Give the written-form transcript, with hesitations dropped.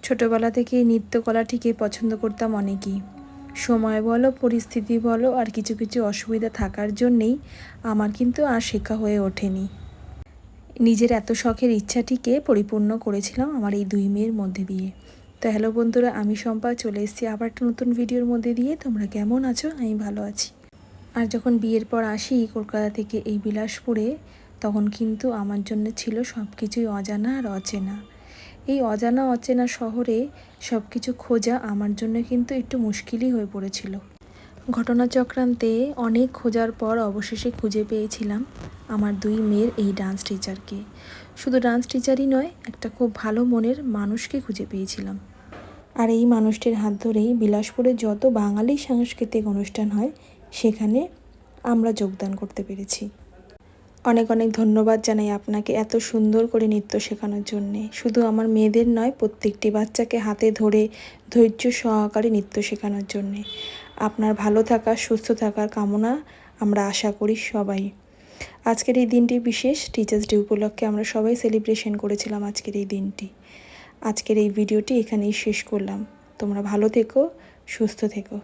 ছোটোবেলা থেকেই নৃত্যকলাটিকে পছন্দ করতাম অনেকই। সময় বলো, পরিস্থিতি বলো, আর কিছু কিছু অসুবিধা থাকার জন্যেই আমার কিন্তু আর শেখা হয়ে ওঠেনি। নিজের এত শখের ইচ্ছাটিকে পরিপূর্ণ করেছিলাম আমার এই 2 মেয়ের মধ্যে দিয়ে। তো হ্যালো বন্ধুরা, আমি শম্পা চলে এসেছি আবার একটা নতুন ভিডিওর মধ্যে দিয়ে। তোমরা কেমন আছো? আমি ভালো আছি। আর যখন বিয়ের পর আসি কলকাতা থেকে এই বিলাসপুরে, তখন কিন্তু আমার জন্য ছিল সব কিছুই অজানা আর অচেনা। এই অজানা অচেনা শহরে সব কিছু খোঁজা আমার জন্য কিন্তু একটু মুশকিলই হয়ে পড়েছিল। ঘটনাচক্রান্তে অনেক খোঁজার পর অবশেষে খুঁজে পেয়েছিলাম আমার 2 মেয়ের এই ডান্স টিচারকে। শুধু ডান্স টিচারই নয়, একটা খুব ভালো মনের মানুষকে খুঁজে পেয়েছিলাম। আর এই মানুষটির হাত ধরেই বিলাসপুরে যত বাঙালি সাংস্কৃতিক অনুষ্ঠান হয় সেখানে আমরা যোগদান করতে পেরেছি। অনেক অনেক ধন্যবাদ জানাই আপনাকে এত সুন্দর করে নৃত্য শেখানোর জন্যে। শুধু আমার মেয়েদের নয়, প্রত্যেকটি বাচ্চাকে হাতে ধরে ধৈর্য সহকারে নৃত্য শেখানোর জন্যে। আপনার ভালো থাকা, সুস্থ থাকার কামনা আমরা আশা করি সবাই। আজকের এই দিনটি বিশেষ, টিচার্স ডে উপলক্ষে আমরা সবাই সেলিব্রেশন করেছিলাম আজকের এই দিনটি। আজকের এই ভিডিওটি এখানেই শেষ করলাম। তোমরা ভালো থেকো, সুস্থ থেকো।